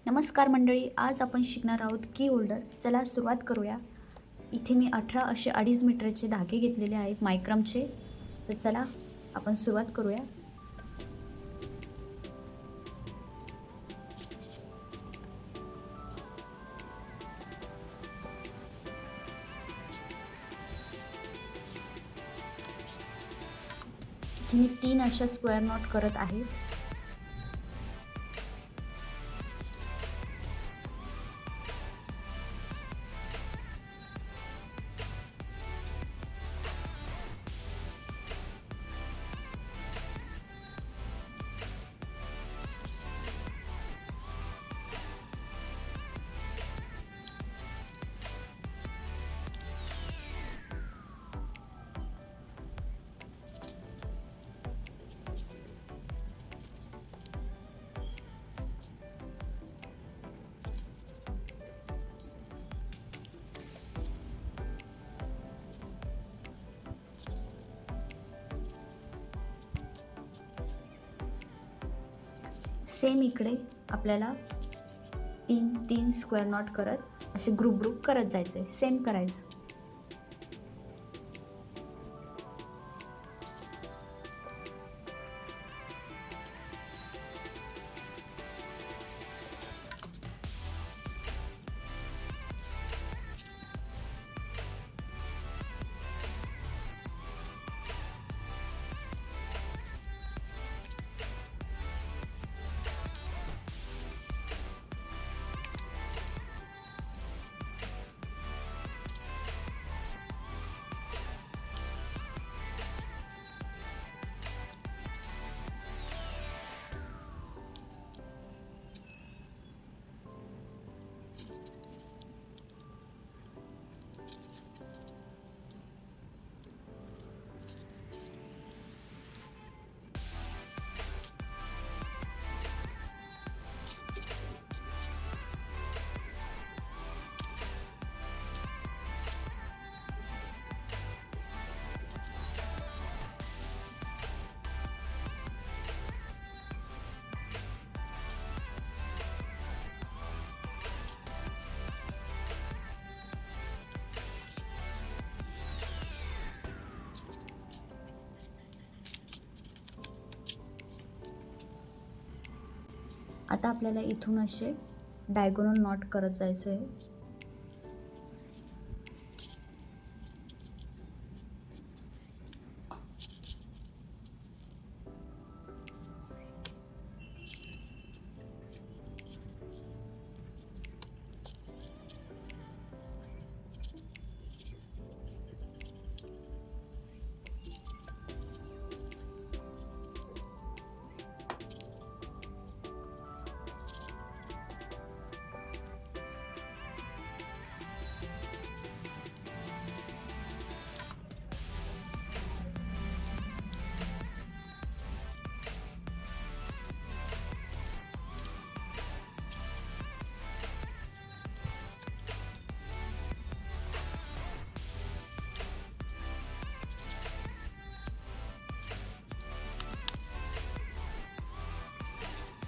नमस्कार मंडळी, आज आपण शिकणार आहोत की होल्डर. चला सुरुवात करूया. इथे मी 18 असे 2.5 मीटरचे धागे घेतलेले आहेत मायक्रमचे. तर चला आपण सुरुवात करूया. इथे मी 3 अशा स्क्वेअर नॉट करत आहे. सेम इकडे आपल्याला 3 स्क्वेअर नॉट करत असे ग्रुप करत जायचे. सेम करायचं. आता आपल्याला इथून असे डायगोनल नॉट करत जायचं आहे.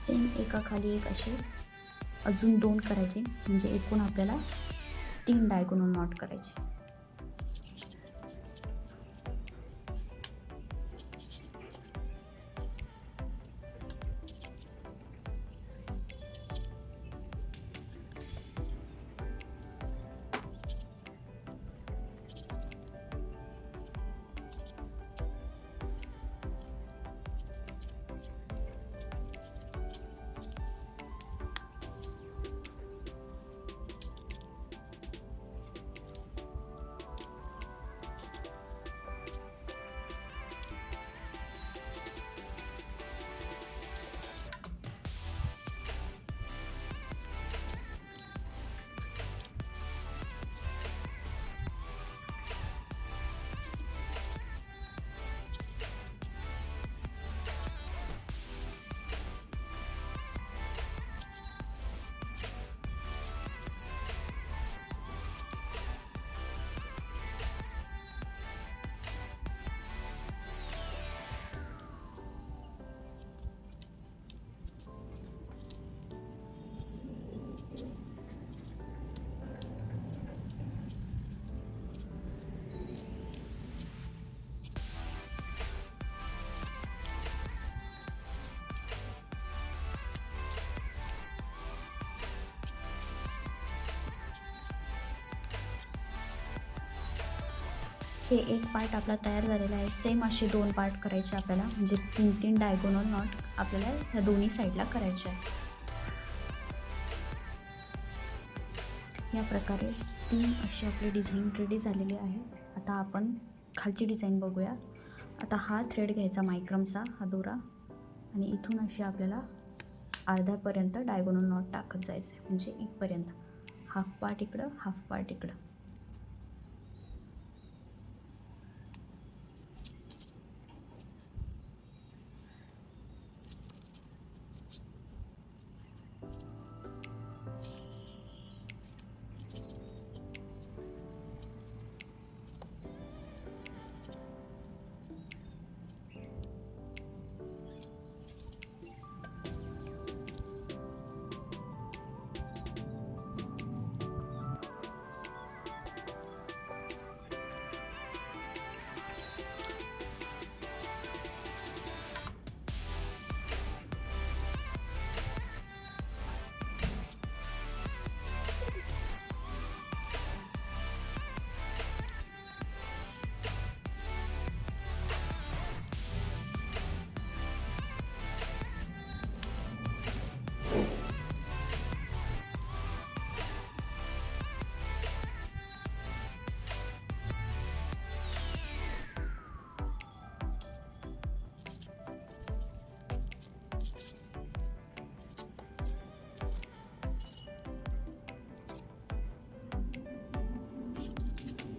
सेम एका खाली एक असे अजून 2 करायचे, म्हणजे एकूण आपल्याला 3 डायगोनल नॉट करायचे. हे एक पार्ट आपला तयार झालेला आहे. सेम असे 2 पार्ट करायचे आपल्याला, म्हणजे 3 डायगोनल नॉट आपल्याला ह्या दोन्ही साईडला करायचे आहे. या प्रकारे 3 अशी आपली डिझाईन रेडी झालेली आहे. आता आपण खालची डिझाईन बघूया. आता हा थ्रेड घ्यायचा मायक्रमचा, हा दोरा, आणि इथून अशी आपल्याला अर्ध्यापर्यंत डायगोनल नॉट टाकत जायचं आहे, म्हणजे इथपर्यंत. हाफ पार्ट इकडं, हाफ पार्ट इकडं.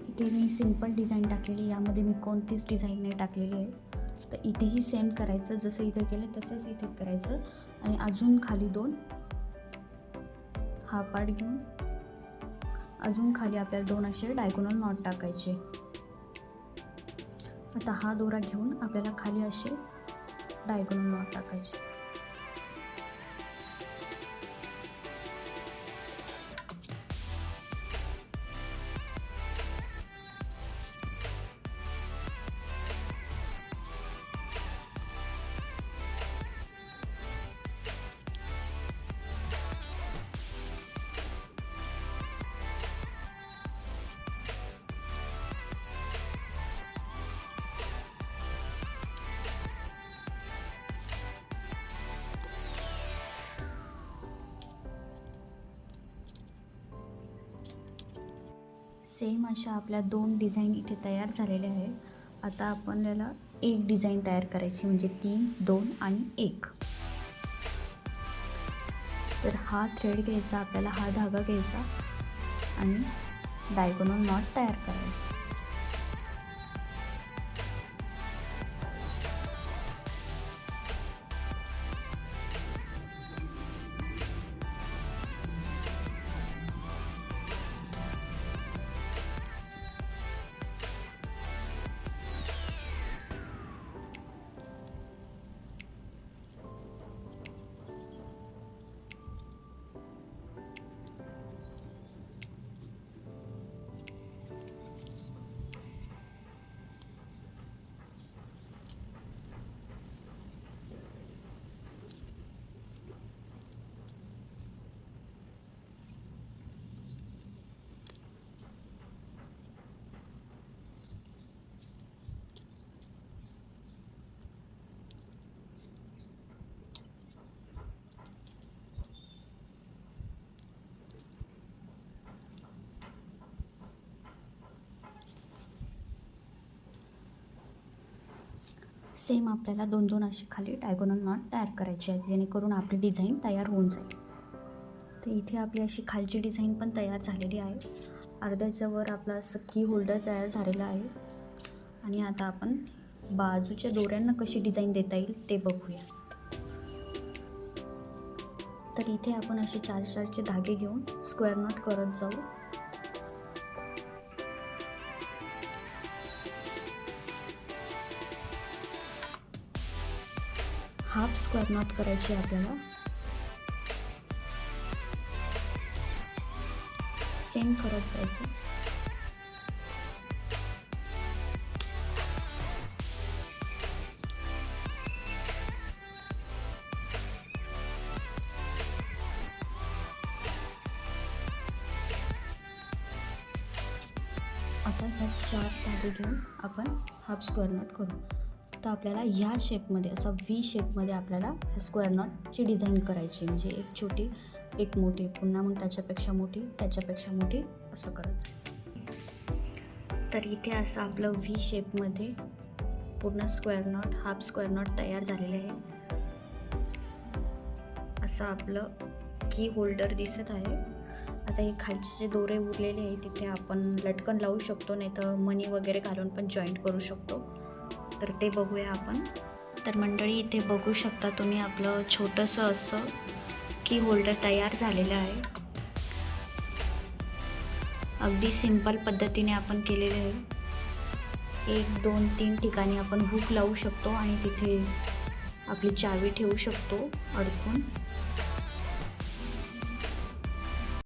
इथे मी सिंपल डिझाईन टाकलेली, यामध्ये मी कोणतीच डिझाईन नाही टाकलेली आहे. तर इथेही सेम करायचं, जसं इथे केलं तसंच इथे करायचं. आणि अजून खाली 2 हा पार्ट घेऊन अजून खाली आपल्याला 2 असे डायगोनल नॉट टाकायचे. आता हा दोरा घेऊन आपल्याला खाली असे डायगोनल नॉट टाकायचे. सेम अशा आपल्या 2 डिझाईन इथे तयार झालेल्या आहे. आता आपण याला एक डिझाईन तयार करायची, म्हणजे 3, 2 आणि 1. तर हा थ्रेड घ्यायचा आपल्याला, हा धागा घ्यायचा आणि डायगोनल नॉट तयार करायचा. सेम आपल्याला 2-2 अशी खाली डायगोनल नॉट तयार करायची आहे, जेणेकरून आपली डिझाईन तयार होऊन जाईल. तर इथे आपली अशी खालची डिझाईन पण तयार झालेली आहे. अर्ध्याच्या वर आपला असं की होल्डर तयार झालेला आहे. आणि आता आपण बाजूच्या दोऱ्यांना कशी डिझाईन देता येईल ते बघूया. तर इथे आपण असे 4-4चे धागे घेऊन स्क्वेअर नॉट करत जाऊ. हाफ स्क्वेअर नॉट करायची आपल्याला. सेम करत जायचं. आता ह्या 4 तागे घेऊन आपण हाफ स्क्वेअर नॉट करू. तर आपल्याला ह्या शेपमध्ये असा व्ही शेपमध्ये आपल्याला स्क्वेअर नॉटची डिझाईन करायची, म्हणजे एक छोटी एक मोठी, पुन्हा मग त्याच्यापेक्षा मोठी त्याच्यापेक्षा मोठी असं करायचं. तर इथे असं आपलं व्ही शेपमध्ये पूर्ण square not half square not तयार झालेले आहे. असं आपलं की होल्डर दिसत आहे. आता हे खालचे जे दोरे उरलेले आहे तिथे आपण लटकन लावू शकतो, नाही तर मणी वगैरे घालून पण जॉईंट करू शकतो. तर ते बघूया आपण. तर मंडळी इथे बघू शकता तुम्ही आपलं छोटंसं असं की होल्डर तयार झालेलं आहे. अगदी सिंपल पद्धतीने आपण केलेले आहे. 1 2 3 ठिकाणी आपण हुक लावू शकतो आणि तिथे आपली चावी ठेवू शकतो अडकून.